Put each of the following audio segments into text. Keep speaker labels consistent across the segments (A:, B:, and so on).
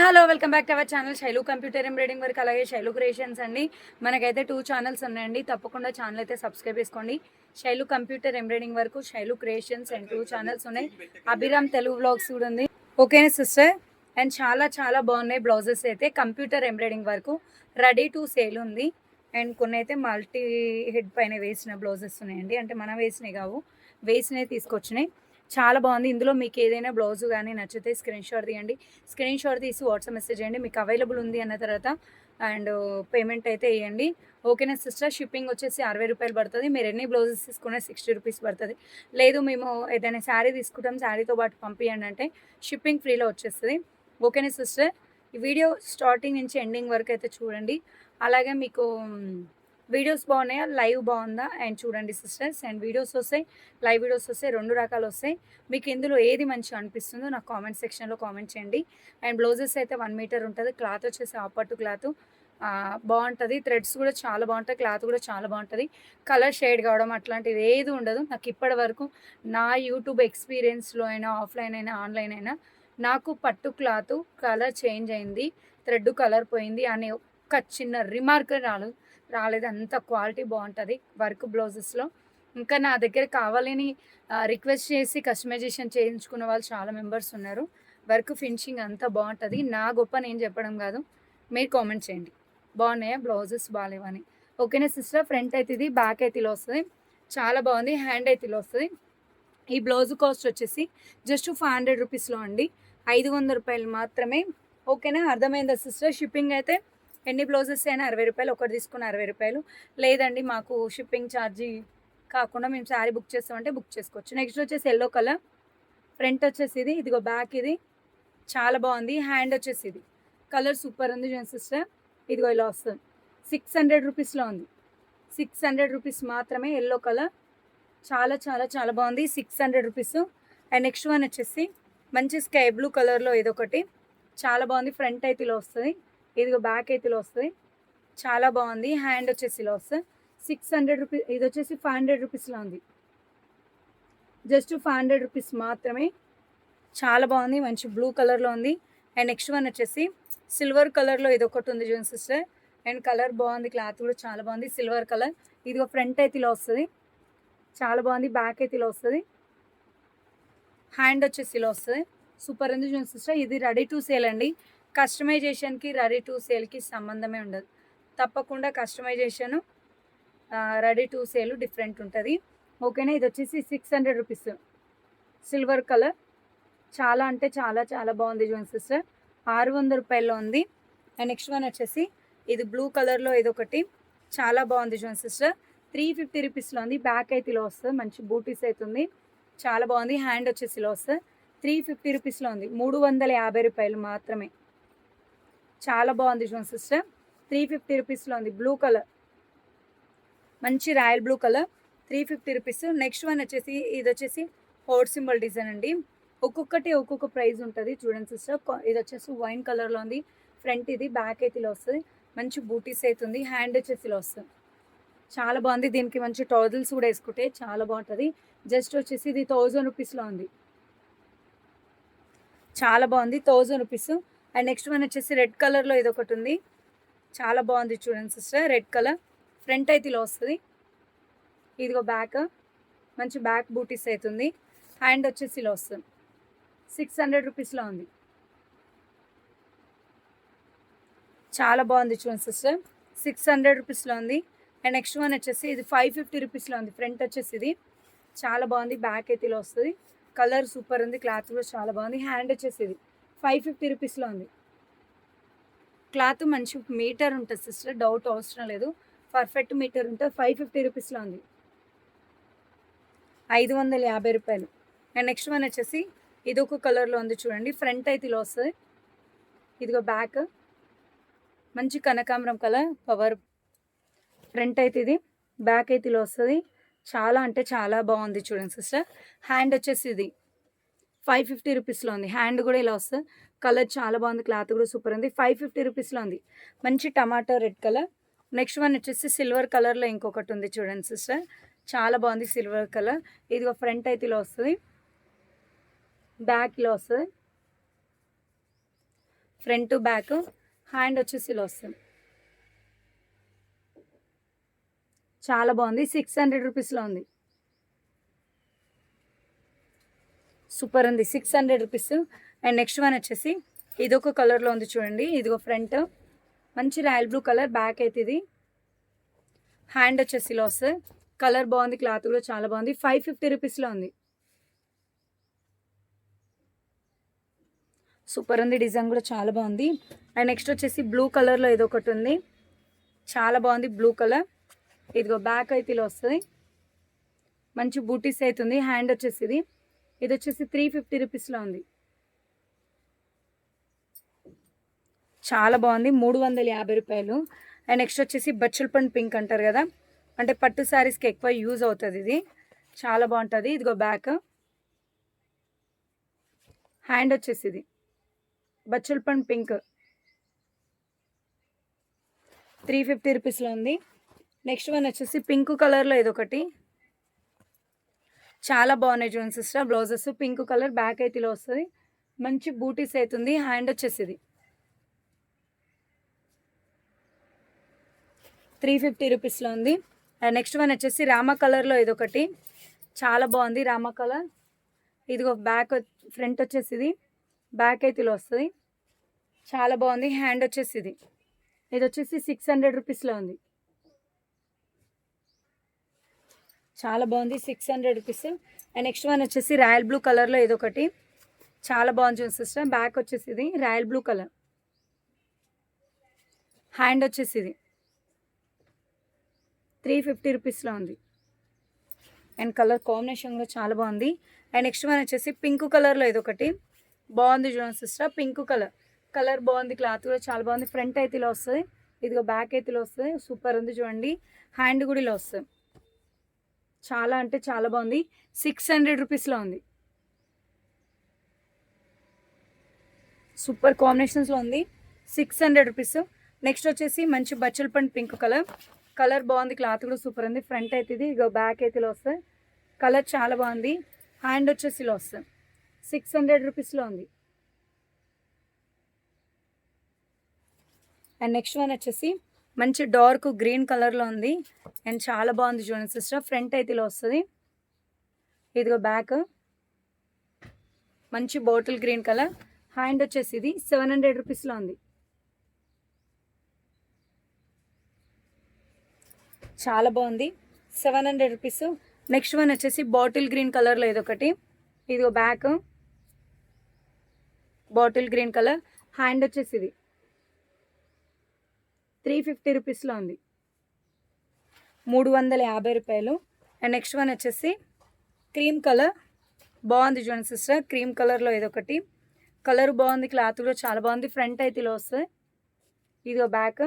A: Hello welcome back to our channel Shailu computer embroidering work అలాగే Shailu creations అండి. మనకైతే 2 channels ఉన్నాయండి. తప్పకుండా ఛానల్ అయితే సబ్స్క్రైబ్ చేసుకోండి. Shailu computer embroidering work, Shailu creations and 2 channels ఉన్నాయి. అభిరామ్ తెలుగు వ్లాగ్స్ కూడా ఉంది. ఓకేనా సిస్టర్? అండ్ చాలా చాలా బాగున్నాయి బ్లౌజెస్ అయితే. Computer embroidering work ready to sale ఉంది. అండ్ కొన్ని అయితే మల్టీ హెడ్ పైన వేసిన బ్లౌజెస్ ఉన్నాయండి. అంటే మనం వేసినవి కావు, వేసినవి తీసుకొచ్చినాయి. చాలా బాగుంది. ఇందులో మీకు ఏదైనా బ్లౌజ్ కానీ నచ్చితే స్క్రీన్ షాట్ తీయండి. స్క్రీన్ షాట్ తీసి వాట్సాప్ మెసేజ్ చేయండి. మీకు అవైలబుల్ ఉంది అన్న తర్వాత అండ్ పేమెంట్ అయితే వేయండి. ఓకేనా సిస్టర్? షిప్పింగ్ వచ్చేసి 60 రూపాయలు పడుతుంది. మీరు ఎన్ని బ్లౌజెస్ తీసుకున్నా 60 రూపీస్ పడుతుంది. లేదు మేము ఏదైనా శారీ తీసుకుంటాం, శారీతో పాటు పంపించండి అంటే షిప్పింగ్ ఫ్రీలో వచ్చేస్తుంది. ఓకేనా సిస్టర్? ఈ వీడియో స్టార్టింగ్ నుంచి ఎండింగ్ వరకు అయితే చూడండి. అలాగే మీకు వీడియోస్ బాగున్నాయా, లైవ్ బాగుందా అండ్ చూడండి సిస్టర్స్. అండ్ వీడియోస్ వస్తాయి, లైవ్ వీడియోస్ వస్తాయి, 2 రకాలు వస్తాయి. మీకు ఇందులో ఏది మంచిగా అనిపిస్తుందో నాకు కామెంట్ సెక్షన్లో కామెంట్ చేయండి. అండ్ బ్లౌజెస్ అయితే 1 మీటర్ ఉంటుంది. క్లాత్ వచ్చేసి ఆపట్టు క్లాత్ బాగుంటుంది. థ్రెడ్స్ కూడా చాలా బాగుంటాయి, క్లాత్ కూడా చాలా బాగుంటుంది. కలర్ షేడ్ కావడం అట్లాంటిది ఏది ఉండదు. నాకు ఇప్పటి వరకు నా యూట్యూబ్ ఎక్స్పీరియన్స్లో అయినా, ఆఫ్లైన్ అయినా, ఆన్లైన్ అయినా నాకు పట్టు క్లాత్ కలర్ చేంజ్ అయింది, థ్రెడ్ కలర్ పోయింది అనే ఒక్క చిన్న రిమార్క్ రాలేదు. అంత క్వాలిటీ బాగుంటుంది వర్క్ బ్లౌజెస్లో. ఇంకా నా దగ్గర కావాలని రిక్వెస్ట్ చేసి కస్టమైజేషన్ చేయించుకున్న వాళ్ళు చాలా మెంబర్స్ ఉన్నారు. వర్క్ ఫినిషింగ్ అంతా బాగుంటుంది. నా గొప్ప నేను చెప్పడం కాదు, మీరు కామెంట్ చేయండి బాగున్నాయా బ్లౌజెస్, బాగాలేవని. ఓకేనా సిస్టర్? ఫ్రంట్ అయితే ఇది, బ్యాక్ అయితే ఇలా వస్తుంది. చాలా బాగుంది. హ్యాండ్ అయితే ఇలా వస్తుంది. ఈ బ్లౌజ్ కాస్ట్ వచ్చేసి జస్ట్ 500 రూపీస్లో అండి. 500 రూపాయలు మాత్రమే. ఓకేనా? అర్థమైందా సిస్టర్? షిప్పింగ్ అయితే ఎన్ని బ్లౌజెస్ అయినా 60 రూపాయలు, ఒకటి తీసుకున్న 60 రూపాయలు. లేదండి మాకు షిప్పింగ్ ఛార్జీ కాకుండా మేము శారీ బుక్ చేస్తామంటే బుక్ చేసుకోవచ్చు. నెక్స్ట్ వచ్చేసి ఎల్లో కలర్. ఫ్రంట్ వచ్చేసి ఇది, ఇదిగో బ్యాక్ ఇది చాలా బాగుంది. హ్యాండ్ వచ్చేసి ఇది కలర్ సూపర్ ఉంది సిస్టర్. ఇదిగో ఇలా వస్తుంది. 600 రూపీస్లో ఉంది. 600 రూపీస్ మాత్రమే. ఎల్లో కలర్ చాలా చాలా చాలా బాగుంది. 600 రూపీస్. అండ్ నెక్స్ట్ వన్ వచ్చేసి మంచి స్కై బ్లూ కలర్లో ఇదొకటి చాలా బాగుంది. ఫ్రంట్ అయితే ఇలా వస్తుంది, ఇదిగో బ్యాక్ అయితే ఇలా వస్తుంది. చాలా బాగుంది. హ్యాండ్ వచ్చేసి ఇలా వస్తుంది. 600 రూపీస్. ఇది వచ్చేసి 500 రూపీస్లో ఉంది. జస్ట్ 500 రూపీస్ మాత్రమే. చాలా బాగుంది. మంచి బ్లూ కలర్లో ఉంది. అండ్ నెక్స్ట్ వన్ వచ్చేసి సిల్వర్ కలర్లో ఇదొకటి ఉంది చూడండి సిస్టర్. అండ్ కలర్ బాగుంది, క్లాత్ కూడా చాలా బాగుంది. Silver colour. ఇదిగో ఫ్రంట్ అయితే ఇలా వస్తుంది, చాలా బాగుంది. బ్యాక్ అయితే ఇలా వస్తుంది. హ్యాండ్ వచ్చేసి ఇలా వస్తుంది. సూపర్ ఉంది చూడండి సిస్టర్. ఇది రెడీ టు సేల్ అండి. కస్టమైజేషన్కి రెడీ టు సేల్కి సంబంధమే ఉండదు. తప్పకుండా కస్టమైజేషను రెడీ టు సేల్ డిఫరెంట్ ఉంటుంది. ఓకేనా? ఇది వచ్చేసి 600 రూపీస్. సిల్వర్ కలర్ చాలా అంటే చాలా చాలా బాగుంది చూడండి సిస్టర్. 600 రూపాయల్లో ఉంది. అండ్ నెక్స్ట్ వన్ వచ్చేసి ఇది బ్లూ కలర్లో ఇదొకటి చాలా బాగుంది చూడండి సిస్టర్. 350 రూపీస్లో ఉంది. బ్యాక్ అయితే ఇలా వస్తుంది, మంచి బూటీస్ అవుతుంది, చాలా బాగుంది. హ్యాండ్ వచ్చేసి ఇలా వస్తుంది. 350 రూపీస్లో ఉంది. 350 రూపాయలు మాత్రమే. చాలా బాగుంది చూడండి సిస్టర్. 350 రూపీస్లో ఉంది. బ్లూ కలర్, మంచి royal blue colour. 350 rupees. Next one వచ్చేసి ఇది వచ్చేసి హోట్ సింబల్ డిజైన్ అండి. ఒక్కొక్కటి ఒక్కొక్క ప్రైస్ ఉంటుంది చూడండి సిస్టర్. ఇది వచ్చేసి వైన్ కలర్లో ఉంది. ఫ్రంట్ ఇది, బ్యాక్ అయితే ఇలా వస్తుంది, మంచి బూటీస్ అవుతుంది. హ్యాండ్ వచ్చేసి ఇలా వస్తుంది, చాలా బాగుంది. దీనికి మంచి టోజల్స్ కూడా వేసుకుంటే చాలా బాగుంటుంది. జస్ట్ వచ్చేసి ఇది 1000 రూపీస్లో ఉంది. చాలా బాగుంది. 1000 రూపీస్. అండ్ నెక్స్ట్ వన్ వచ్చేసి రెడ్ కలర్లో ఇది ఒకటి ఉంది, చాలా బాగుంది చూడండి సిస్టర్. Red colour. ఫ్రంట్ అయితే ఇలా వస్తుంది, ఇదిగో బ్యాక్, మంచి బ్యాక్ బూటీస్ అవుతుంది. హ్యాండ్ వచ్చేసి ఇలా వస్తుంది. 600 రూపీస్లో ఉంది. చాలా బాగుంది చూడండి సిస్టర్. 600 రూపీస్లో ఉంది. అండ్ నెక్స్ట్ వన్ వచ్చేసి ఇది 550 రూపీస్లో ఉంది. ఫ్రంట్ వచ్చేసి ఇది చాలా బాగుంది. బ్యాక్ అయితే ఇలా వస్తుంది. కలర్ సూపర్ ఉంది, క్లాత్ కూడా చాలా బాగుంది. హ్యాండ్ వచ్చేసి ఇది 550 రూపీస్లో ఉంది. క్లాత్ మంచి మీటర్ ఉంటుంది సిస్టర్, డౌట్ అవసరం లేదు, పర్ఫెక్ట్ మీటర్ ఉంటుంది. 550 రూపీస్లో ఉంది. 550 రూపాయలు. అండ్ నెక్స్ట్ వన్ వచ్చేసి ఇది ఒక కలర్లో ఉంది చూడండి. ఫ్రంట్ అయితే ఇలా వస్తుంది, ఇదిగో బ్యాక్, మంచి కనకాంబరం కలర్ పవర్. ఫ్రంట్ అయితే ఇది, బ్యాక్ అయితే ఇలా వస్తుంది. చాలా అంటే చాలా బాగుంది చూడండి సిస్టర్. హ్యాండ్ వచ్చేసి ఇది 550 రూపీస్లో ఉంది. హ్యాండ్ కూడా ఇలా వస్తుంది. కలర్ చాలా బాగుంది, క్లాత్ కూడా సూపర్ ఉంది. 550 రూపీస్లో ఉంది. మంచి tomato red colour. Next one వచ్చేసి సిల్వర్ కలర్లో ఇంకొకటి ఉంది చూడండి సిస్టర్, చాలా బాగుంది సిల్వర్ కలర్. ఇదిగో ఫ్రంట్ అయితే ఇలా వస్తుంది, బ్యాక్ ఇలా వస్తుంది. Front back. హ్యాండ్ వచ్చేసి ఇలా వస్తుంది. చాలా బాగుంది. 600 రూపీస్లో ఉంది. సూపర్ ఉంది. 600 రూపీస్. అండ్ నెక్స్ట్ వన్ వచ్చేసి ఇదొక కలర్లో ఉంది చూడండి. ఇదిగో ఫ్రంట్ మంచి రాయల్ బ్లూ కలర్, బ్యాక్ అయితే ఇది. హ్యాండ్ వచ్చేసి ఇలా వస్తుంది. కలర్ బాగుంది, క్లాత్ కూడా చాలా బాగుంది. 550 రూపీస్లో ఉంది. సూపర్ ఉంది. డిజైన్ కూడా చాలా బాగుంది. అండ్ నెక్స్ట్ వచ్చేసి బ్లూ కలర్లో ఏదో ఒకటి ఉంది, చాలా బాగుంది బ్లూ కలర్. ఇదిగో బ్యాక్ అయితే ఇలా వస్తుంది. మంచి బూటీస్ అవుతుంది. హ్యాండ్ వచ్చేసి ఇది వచ్చేసి 350 రూపీస్లో ఉంది. చాలా బాగుంది. 350 రూపాయలు. అండ్ నెక్స్ట్ వచ్చేసి బచ్చుల పండు పింక్ అంటారు కదా, అంటే పట్టు శారీస్కి ఎక్కువ యూజ్ అవుతుంది. ఇది చాలా బాగుంటుంది. ఇదిగో బ్యాక్. హ్యాండ్ వచ్చేసి ఇది బచ్చుల పండు పింక్, 350 రూపీస్లో ఉంది. నెక్స్ట్ వన్ వచ్చేసి పింక్ కలర్లో ఇదొకటి, చాలా బాగున్నాయి చూడండి sister. Blouses pink colour, back అయితే ఇలా వస్తుంది. మంచి బూటీస్ అవుతుంది. హ్యాండ్ వచ్చేసి ఇది 350 రూపీస్లో ఉంది. అండ్ నెక్స్ట్ వన్ వచ్చేసి రామా కలర్లో ఇదొకటి, చాలా బాగుంది రామా కలర్. ఇదిగో బ్యాక్, ఫ్రంట్ వచ్చేసి ఇది, బ్యాక్ అయితే ఇలా వస్తుంది. చాలా బాగుంది. హ్యాండ్ వచ్చేసి ఇది వచ్చేసి 600 రూపీస్లో ఉంది. చాలా బాగుంది. 600 రూపీస్. అండ్ నెక్స్ట్ వన్ వచ్చేసి రాయల్ బ్లూ కలర్లో ఇదొకటి, చాలా బాగుంది చూడండి సిస్టర్. బ్యాక్ వచ్చేసి ఇది రాయల్ బ్లూ కలర్, హ్యాండ్ వచ్చేసి ఇది 350 రూపీస్లో ఉంది. అండ్ కలర్ కాంబినేషన్ కూడా చాలా బాగుంది. అండ్ నెక్స్ట్ వన్ వచ్చేసి పింక్ కలర్లో ఇదొకటి, బాగుంది చూడండి సిస్టర్. పింక్ కలర్ బాగుంది, క్లాత్ కూడా చాలా బాగుంది. ఫ్రంట్ అయితే ఇలా వస్తుంది. ఇదిగో బ్యాక్ అయితే ఇలా వస్తుంది. సూపర్ ఉంది చూడండి. హ్యాండ్ కూడా ఇలా వస్తుంది. చాలా అంటే చాలా బాగుంది. 600 రూపీస్లో ఉంది. సూపర్ కాంబినేషన్స్లో ఉంది. 600 రూపీస్. నెక్స్ట్ వచ్చేసి మంచి బచ్చల పండు పింక్ కలర్ బాగుంది, క్లాత్ కూడా సూపర్ ఉంది. ఫ్రంట్ అయితే ఇది, ఇగో బ్యాక్ అయితే ఇలా వస్తుంది. కలర్ చాలా బాగుంది. హ్యాండ్ వచ్చేసి ఇలా వస్తుంది. 600 రూపీస్లో ఉంది. అండ్ నెక్స్ట్ వన్ వచ్చేసి మంచి డార్క్ గ్రీన్ కలర్లో ఉంది. అండ్ చాలా బాగుంది చూడండి సిస్టర్. ఫ్రంట్ అయితే ఇలా వస్తుంది. ఇదిగో బ్యాక్ మంచి బాటిల్ గ్రీన్ కలర్. హ్యాండ్ వచ్చేసి ఇది 700 రూపీస్లో ఉంది. చాలా బాగుంది. 700 రూపీస్. నెక్స్ట్ వన్ వచ్చేసి బాటిల్ గ్రీన్ కలర్లో ఇదొకటి, ఇదిగో back bottle green colour. Hand వచ్చేసి ఇది 350 రూపీస్లో ఉంది. 350 రూపాయలు. అండ్ నెక్స్ట్ వన్ వచ్చేసి క్రీమ్ కలర్, బాగుంది చూడండి సిస్టర్. క్రీమ్ కలర్లో ఇదొకటి, కలర్ బాగుంది, క్లాత్ కూడా చాలా బాగుంది. ఫ్రంట్ అయితే ఇలా వస్తుంది. ఇదిగో బ్యాక్.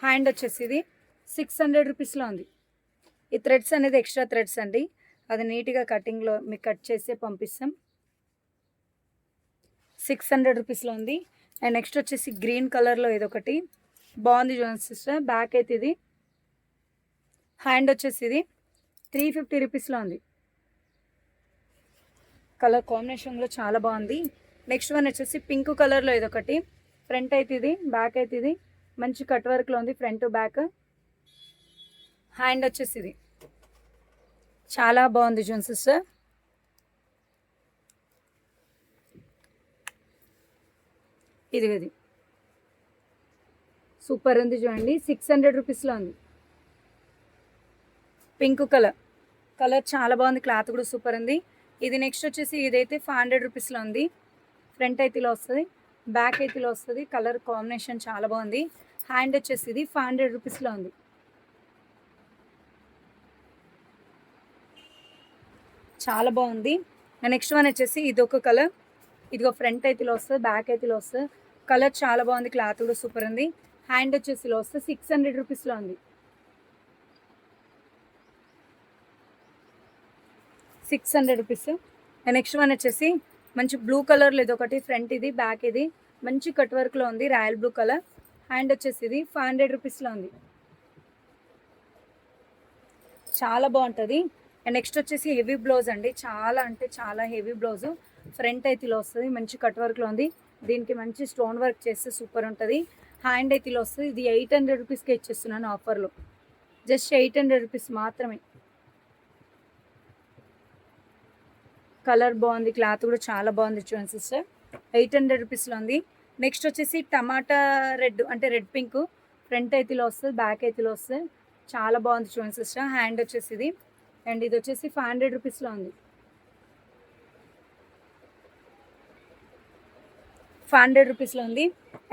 A: హ్యాండ్ వచ్చేసి ఇది 600 రూపీస్లో ఉంది. ఈ థ్రెడ్స్ అనేది ఎక్స్ట్రా థ్రెడ్స్ అండి, అది నీట్గా కటింగ్లో మీకు కట్ చేసి పంపిస్తాం. 600 రూపీస్లో ఉంది. అండ్ నెక్స్ట్ వచ్చేసి గ్రీన్ కలర్లో ఇదొకటి, బాగుంది చూడండి సిస్టర్. బ్యాక్ అయితే ఇది, హ్యాండ్ వచ్చేసి ఇది 350 రూపీస్లో ఉంది. కలర్ కాంబినేషన్ కూడా చాలా బాగుంది. నెక్స్ట్ వన్ వచ్చేసి పింక్ కలర్లో ఇదొకటి, ఫ్రంట్ అయితే ఇది, బ్యాక్ అయితే ఇది, మంచి కట్ వర్క్లో ఉంది. Front back. హ్యాండ్ వచ్చేసి ఇది, చాలా బాగుంది చూడండి సిస్టర్. ఇది సూపర్ ఉంది చూడండి. 600 రూపీస్లో ఉంది. పింక్ కలర్ చాలా బాగుంది, క్లాత్ కూడా సూపర్ ఉంది. ఇది నెక్స్ట్ వచ్చేసి ఇదైతే 500 రూపీస్లో ఉంది. ఫ్రంట్ అయితే ఇలా వస్తుంది, బ్యాక్ అయితే ఇలా వస్తుంది. కలర్ కాంబినేషన్ చాలా బాగుంది. హ్యాండ్ వచ్చేసి ఇది 500 రూపీస్లో ఉంది. చాలా బాగుంది. నెక్స్ట్ వన్ వచ్చేసి ఇదొక కలర్, ఇదిగో ఫ్రంట్ అయితే ఇలా వస్తుంది, బ్యాక్ అయితే ఇలా వస్తుంది. కలర్ చాలా బాగుంది, క్లాత్ కూడా సూపర్ ఉంది. హ్యాండ్ వచ్చేసి ఇలా వస్తుంది. 600 రూపీస్లో ఉంది. 600 రూపీస్. నెక్స్ట్ వన్ వచ్చేసి మంచి బ్లూ కలర్లో ఇది ఒకటి, ఫ్రంట్ ఇది, బ్యాక్ ఇది, మంచి కట్ వర్క్లో ఉంది, రాయల్ బ్లూ కలర్. హ్యాండ్ వచ్చేసి ఇది 500 రూపీస్లో ఉంది. చాలా బాగుంటుంది. అండ్ నెక్స్ట్ వచ్చేసి హెవీ బ్లౌజ్ అండి, చాలా అంటే చాలా హెవీ బ్లౌజు. ఫ్రంట్ అయితే ఇలా వస్తుంది, మంచి కట్ వర్క్లో ఉంది. దీనికి మంచి స్టోన్ వర్క్ చేస్తే సూపర్ ఉంటుంది. హ్యాండ్ అయితే ఇలా వస్తుంది. ఇది 800 రూపీస్కే ఇచ్చేస్తున్నాను ఆఫర్లో, జస్ట్ 800 రూపీస్ మాత్రమే. కలర్ బాగుంది, క్లాత్ కూడా చాలా బాగుంది చూడండి సిస్టర్. 800 రూపీస్లో ఉంది. నెక్స్ట్ వచ్చేసి టమాటా రెడ్ అంటే రెడ్ పింక్. ఫ్రంట్ అయితే ఇలా వస్తుంది, బ్యాక్ అయితే ఇలా వస్తుంది. చాలా బాగుంది చూడండి సిస్టర్. హ్యాండ్ వచ్చేసి ఇది, అండ్ ఇది వచ్చేసి 500 రూపీస్లో ఉంది. 500 రూపీస్లో ఉంది.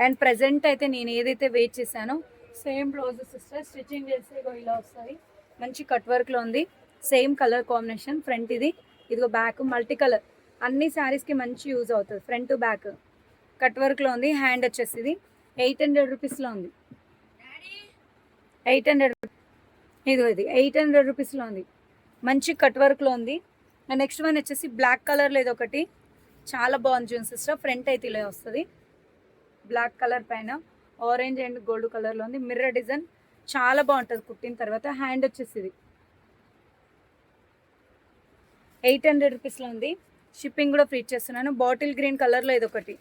A: అండ్ ప్రజెంట్ అయితే నేను ఏదైతే వెయిట్ చేశానో సేమ్ బ్లౌజ్ సిస్టర్ స్టిచ్చింగ్ చేస్తే ఇలా వస్తుంది. మంచి కట్ వర్క్లో ఉంది, సేమ్ కలర్ కాంబినేషన్. ఫ్రంట్ ఇది, ఇదిగో బ్యాక్ మల్టీ కలర్. అన్ని శారీస్కి మంచి యూజ్ అవుతుంది. ఫ్రంట్ బ్యాక్ కట్ వర్క్లో ఉంది. హ్యాండ్ వచ్చేసి ఇది 800 రూపీస్లో ఉంది. 800 ఇదిగో ఇది 800 రూపీస్లో ఉంది. మంచి కట్ వర్క్లో ఉంది. నెక్స్ట్ వన్ వచ్చేసి బ్లాక్ కలర్లో ఇది ఒకటి చాలా బాగుంది చూడండి సిస్టర్. ఫ్రంట్ అయితే ఇలా వస్తుంది, బ్లాక్ కలర్ పైన ఆరెంజ్ అండ్ గోల్డ్ కలర్లో ఉంది. మిర్రర్ డిజైన్ చాలా బాగుంటుంది కుట్టిన తర్వాత. హ్యాండ్ వచ్చేసి ఇది 800 రూపీస్లో ఉంది. షిప్పింగ్ కూడా ఫ్రీ చేస్తున్నాను. బాటిల్ గ్రీన్ కలర్లో ఇది ఒకటి.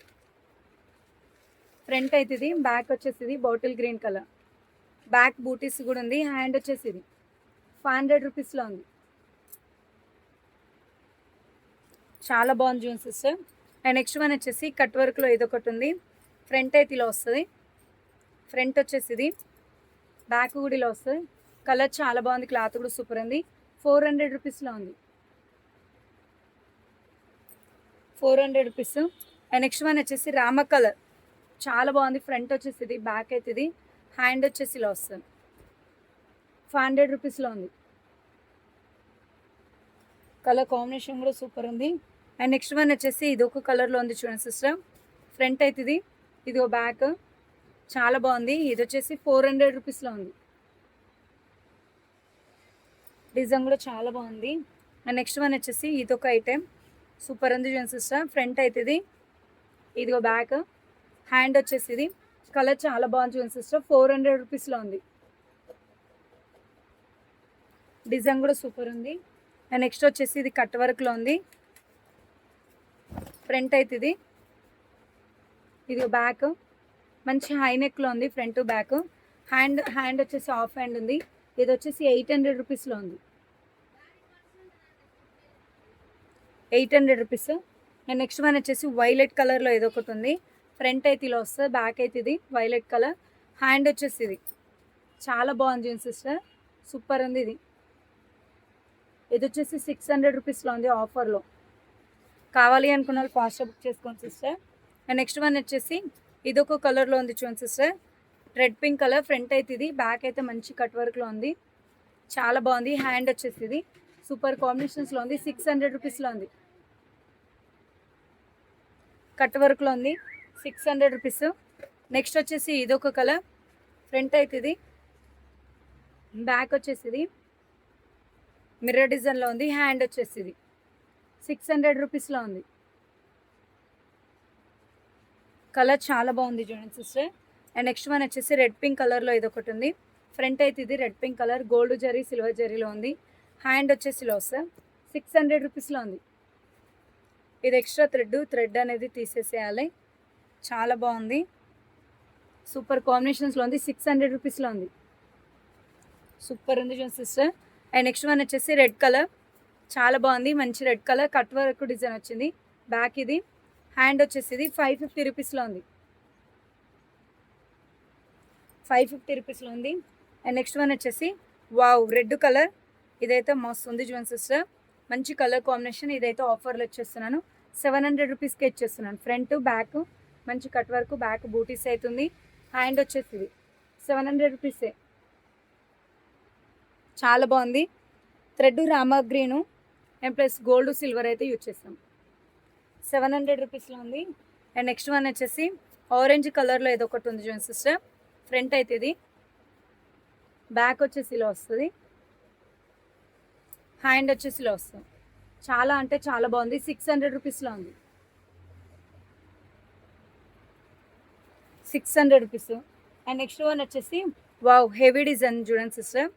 A: ఫ్రంట్ అయితే ఇది, బ్యాక్ వచ్చేసి ఇది బాటిల్ గ్రీన్ కలర్. బ్యాక్ బూటీస్ కూడా ఉంది. హ్యాండ్ వచ్చేసి ఇది 500 రూపీస్లో ఉంది. చాలా బాగుంది June sister. And next one వచ్చేసి కట్ వర్క్లో ఇది ఒకటి ఉంది. ఫ్రంట్ అయితే ఇలా వస్తుంది, ఫ్రంట్ వచ్చేసి ఇది, బ్యాక్ కూడా ఇలా వస్తుంది. కలర్ చాలా బాగుంది, క్లాత్ కూడా సూపర్ ఉంది. 400 రూపీస్లో ఉంది. 400 రూపీస్. అండ్ నెక్స్ట్ వన్ వచ్చేసి రామ కలర్ చాలా బాగుంది. ఫ్రంట్ వచ్చేసి ఇది, బ్యాక్ అయితే ఇది, హ్యాండ్ వచ్చేసి ఇలా వస్తుంది. 500 రూపీస్లో ఉంది. కలర్ కాంబినేషన్ కూడా సూపర్ ఉంది. అండ్ నెక్స్ట్ వన్ వచ్చేసి ఇది ఒక కలర్లో ఉంది చూడండి సిస్టర్. ఫ్రంట్ అయితే ఇది, ఇది ఒక బ్యాక్ చాలా బాగుంది. ఇది వచ్చేసి 400 రూపీస్లో ఉంది. డిజైన్ కూడా చాలా బాగుంది. అండ్ నెక్స్ట్ వన్ వచ్చేసి ఇది ఒక ఐటెం సూపర్ ఉంది చూడండి సిస్టర్. ఫ్రంట్ అయితే ఇది, ఇదిగో బ్యాక్, హ్యాండ్ వచ్చేసి ఇది. కలర్ చాలా బాగుంది చూడండి సిస్టర్. 400 రూపీస్లో ఉంది. డిజైన్ కూడా సూపర్ ఉంది. అండ్ నెక్స్ట్ వచ్చేసి ఇది కట్ వర్క్లో ఉంది. ఫ్రంట్ అయితే ఇది, ఇది బ్యాక్ మంచి హై నెక్లో ఉంది. ఫ్రంట్ బ్యాక్ హ్యాండ్ వచ్చేసి హాఫ్ హ్యాండ్ ఉంది. ఇది వచ్చేసి 800 రూపీస్లో ఉంది. 800 రూపీస్. అండ్ నెక్స్ట్ వన్ వచ్చేసి వైలెట్ కలర్లో ఏదో ఒకటి ఉంది. ఫ్రంట్ అయితే ఇలా వస్తుంది, బ్యాక్ అయితే ఇది వైలెట్ కలర్. హ్యాండ్ వచ్చేసి ఇది చాలా బాగుంది సిస్టర్, సూపర్ ఉంది. ఇది ఇది వచ్చేసి 600 రూపీస్లో ఉంది ఆఫర్లో. కావాలి అనుకున్న వాళ్ళు ఫాస్ట్గా బుక్ చేసుకోండి సిస్టర్. అండ్ నెక్స్ట్ వన్ వచ్చేసి ఇది ఒక కలర్లో ఉంది చూడండి sister, red pink colour. Front అయితే ఇది, బ్యాక్ అయితే మంచి కట్ వర్క్లో ఉంది, చాలా బాగుంది. హ్యాండ్ వచ్చేసి ఇది సూపర్ కాంబినేషన్స్లో ఉంది. 600 రూపీస్లో ఉంది. కట్ వర్క్లో ఉంది, 600 రూపీస్. నెక్స్ట్ వచ్చేసి ఇదొక కలర్. ఫ్రంట్ అయితే ఇది, బ్యాక్ వచ్చేసి ఇది మిర్రర్ డిజైన్లో ఉంది. హ్యాండ్ వచ్చేసి ఇది 600 రూపీస్లో ఉంది. కలర్ చాలా బాగుంది చూడండి సిస్టర్. అండ్ నెక్స్ట్ వన్ వచ్చేసి రెడ్ పింక్ కలర్లో ఇది ఒకటి ఉంది. ఫ్రంట్ అయితే ఇది red pink colour, gold zari silver జరీలో ఉంది. హ్యాండ్ వచ్చేసి ఇలా వస్తుంది. 600 రూపీస్లో ఉంది. ఇది ఎక్స్ట్రా థ్రెడ్ అనేది తీసేసేయాలి. చాలా బాగుంది, సూపర్ కాంబినేషన్స్లో ఉంది. 600 రూపీస్లో ఉంది. సూపర్ ఉంది చూడండి సిస్టర్. అండ్ నెక్స్ట్ వన్ వచ్చేసి రెడ్ కలర్, చాలా బాగుంది. మంచి red colour cut work design వచ్చింది. బ్యాక్ ఇది, హ్యాండ్ వచ్చేసి ఇది 550 రూపీస్లో ఉంది. 550 రూపీస్లో ఉంది. అండ్ నెక్స్ట్ వన్ వచ్చేసి వావ్ రెడ్ కలర్, ఇదైతే మస్తు ఉంది చూడండి సిస్టర్. మంచి కలర్ కాంబినేషన్. ఇదైతే ఆఫర్లో ఇచ్చేస్తున్నాను, 700 రూపీస్కి ఇచ్చేస్తున్నాను. ఫ్రంట్ బ్యాక్ మంచి కట్ వర్క్, బ్యాక్ బూటీస్ అవుతుంది. హ్యాండ్ వచ్చేసి ఇది 700 రూపీసే, చాలా బాగుంది. Thread Rama green and plus gold silver అయితే యూజ్ చేస్తాం. 700 రూపీస్లో ఉంది. అండ్ నెక్స్ట్ వన్ వచ్చేసి ఆరెంజ్ కలర్లో ఏదో ఒకటి ఉంది చూడండి సిస్టర్. ఫ్రంట్ అయితే ఇది, బ్యాక్ వచ్చేసి ఇలా వస్తుంది, హ్యాండ్ వచ్చేసి ఇలా వస్తుంది. చాలా అంటే చాలా బాగుంది. 600 రూపీస్లో ఉంది. 600 రూపీస్. అండ్ నెక్స్ట్ వన్ వచ్చేసి వావ్ హెవీ డిజైన్ చూడండి సిస్టర్.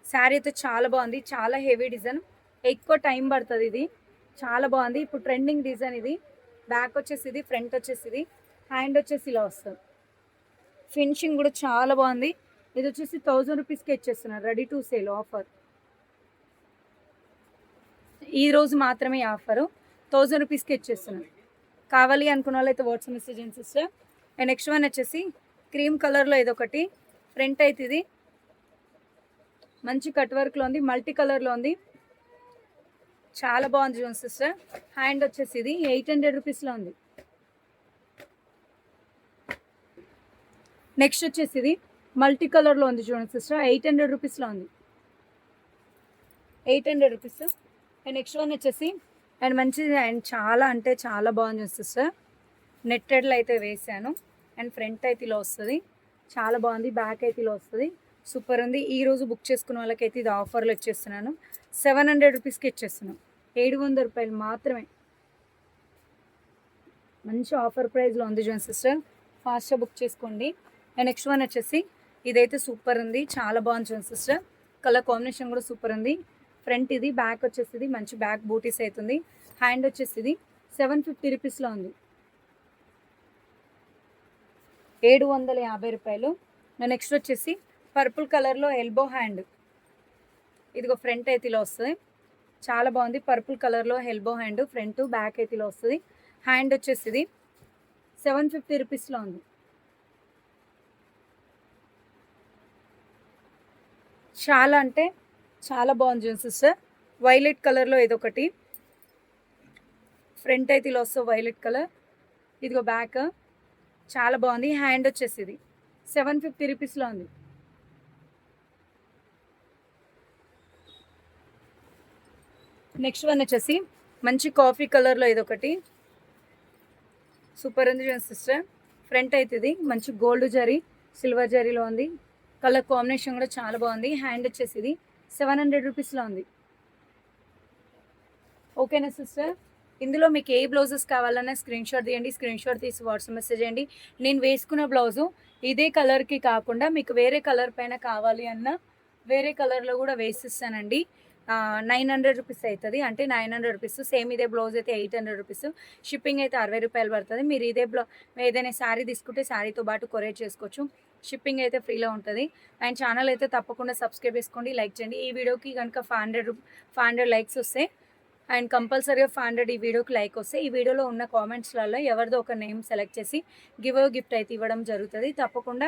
A: శారీ అయితే చాలా బాగుంది, చాలా హెవీ డిజైన్, ఎక్కువ టైం పడుతుంది ఇది. చాలా బాగుంది. ఇప్పుడు ట్రెండింగ్ డిజైన్ ఇది. బ్యాక్ వచ్చేసి ఇది, ఫ్రంట్ వచ్చేసి ఇది, హ్యాండ్ వచ్చేసి ఇలా వస్తుంది. ఫినిషింగ్ కూడా చాలా బాగుంది. ఇది వచ్చేసి 1000 రూపీస్కి ఇచ్చేస్తున్నారు. Ready to sale offer. ఈ రోజు మాత్రమే ఆఫరు. 1000 రూపీస్కి ఇచ్చేస్తున్నారు. కావాలి అనుకున్న వాళ్ళు అయితే వాట్సాప్ మెసేజ్ చేయండి సిస్టర్. అండ్ నెక్స్ట్ వన్ వచ్చేసి క్రీమ్ కలర్లో ఇదొకటి. ఫ్రంట్ అయితే ఇది మంచి కట్ వర్క్లో ఉంది, మల్టీ కలర్లో ఉంది. చాలా బాగుంది చూడండి సిస్టర్. హ్యాండ్ వచ్చేసి ఇది 800 రూపీస్లో ఉంది. నెక్స్ట్ వచ్చేసి ఇది మల్టీ కలర్లో ఉంది చూడండి సిస్టర్. 800 రూపీస్లో ఉంది. 800 రూపీస్. అండ్ నెక్స్ట్ వన్ వచ్చేసి అండ్ మంచిది అండ్ చాలా అంటే చాలా బాగుంది సిస్టర్. నెట్టెడ్లో అయితే వేసాను. అండ్ ఫ్రంట్ అయితే ఇలా వస్తుంది. చాలా బాగుంది. బ్యాక్ అయితే ఇలా వస్తుంది. సూపర్ ఉంది. ఈరోజు బుక్ చేసుకున్న వాళ్ళకైతే ఇది ఆఫర్లో ఇచ్చేస్తున్నాను. 700 రూపీస్కి ఇచ్చేస్తున్నాను. 700 రూపాయలు మాత్రమే. మంచి ఆఫర్ ప్రైస్లో ఉంది చూడండి సిస్టర్. ఫాస్ట్గా బుక్ చేసుకోండి. అండ్ నెక్స్ట్ వన్ వచ్చేసి ఇదైతే సూపర్ ఉంది. చాలా బాగుంది చూడండి సిస్టర్. కలర్ కాంబినేషన్ కూడా సూపర్ ఉంది. ఫ్రంట్ ఇది, బ్యాక్ వచ్చేసి మంచి బ్యాక్ బూటీస్ అవుతుంది. హ్యాండ్ వచ్చేసి ఇది 750 రూపీస్లో ఉంది. 750 రూపాయలు. నెక్స్ట్ వచ్చేసి పర్పుల్ కలర్లో ఎల్బో హ్యాండ్. ఇదిగో ఫ్రంట్ అయితే ఇలా వస్తుంది. చాలా బాగుంది. పర్పుల్ కలర్లో ఎల్బో హ్యాండ్, ఫ్రంట్ బ్యాక్ అయితే ఇలా వస్తుంది. హ్యాండ్ వచ్చేసి ఇది 750 రూపీస్లో ఉంది. చాలా అంటే చాలా బాగుంది సిస్టర్. వైలెట్ కలర్లో ఇదొకటి. ఫ్రంట్ అయితే ఇలా వస్తుంది వైలెట్ కలర్. ఇదిగో బ్యాక్ చాలా బాగుంది. హ్యాండ్ వచ్చేసి ఇది 750 రూపీస్లో ఉంది. నెక్స్ట్ వన్ వచ్చేసి మంచి కాఫీ కలర్లో ఇదొకటి. సూపర్ ఉంది చూడండి సిస్టర్. ఫ్రంట్ అయితే ఇది మంచి గోల్డ్ జరీ, సిల్వర్ జరీలో ఉంది. కలర్ కాంబినేషన్ కూడా చాలా బాగుంది. హ్యాండ్ వచ్చేసి ఇది 700 రూపీస్లో ఉంది. ఓకేనా సిస్టర్. ఇందులో మీకు ఏ బ్లౌజెస్ కావాలన్నా స్క్రీన్ షాట్ తీయండి. స్క్రీన్ షాట్ తీసి వాట్సాప్ మెసేజ్ చేయండి. నేను వేసుకున్న బ్లౌజు ఇదే కలర్కి కాకుండా మీకు వేరే కలర్ పైన కావాలి అన్న వేరే కలర్లో కూడా వేసిస్తానండి. 900 రూపీస్ అవుతుంది. అంటే 900 రూపీస్. సేమ్ ఇదే బ్లౌజ్ అయితే 800 రూపీస్. షిప్పింగ్ అయితే 60 రూపాయలు పడుతుంది. మీరు ఇదే ఏదైనా శారీ తీసుకుంటే శారీతో పాటు కొరియర్ చేసుకోవచ్చు. షిప్పింగ్ అయితే ఫ్రీలో ఉంటుంది. అండ్ ఛానల్ అయితే తప్పకుండా సబ్స్క్రైబ్ చేసుకోండి, లైక్ చేయండి. ఈ వీడియోకి కనుక 500 లైక్స్ వస్తే అండ్ కంపల్సరీగా 500 ఈ వీడియోకి లైక్ వస్తే ఈ వీడియోలో ఉన్న కామెంట్స్లలో ఎవరిదో ఒక నేమ్ సెలెక్ట్ చేసి గివ్ గిఫ్ట్ అయితే ఇవ్వడం జరుగుతుంది. తప్పకుండా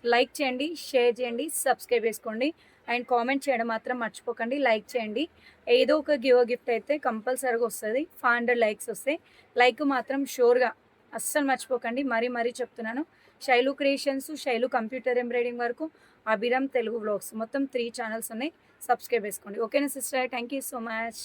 A: లైక్ చేయండి, షేర్ చేయండి, సబ్స్క్రైబ్ చేసుకోండి. అండ్ కామెంట్ చేయడం మాత్రం మర్చిపోకండి. లైక్ చేయండి. ఏదో ఒక గిఫ్ట్ అయితే కంపల్సరీగా వస్తుంది. 500 లైక్స్ వస్తే లైక్ మాత్రం షూర్గా అస్సలు మర్చిపోకండి. మరీ చెప్తున్నాను. Shailu creations, Shailu computer embroidering వరకు, అభిరామ్ తెలుగు వ్లాగ్స్ మొత్తం 3 ఛానల్స్ ఉన్నాయి. సబ్స్క్రైబ్ చేసుకోండి. ఓకేనా sister. Thank you so much.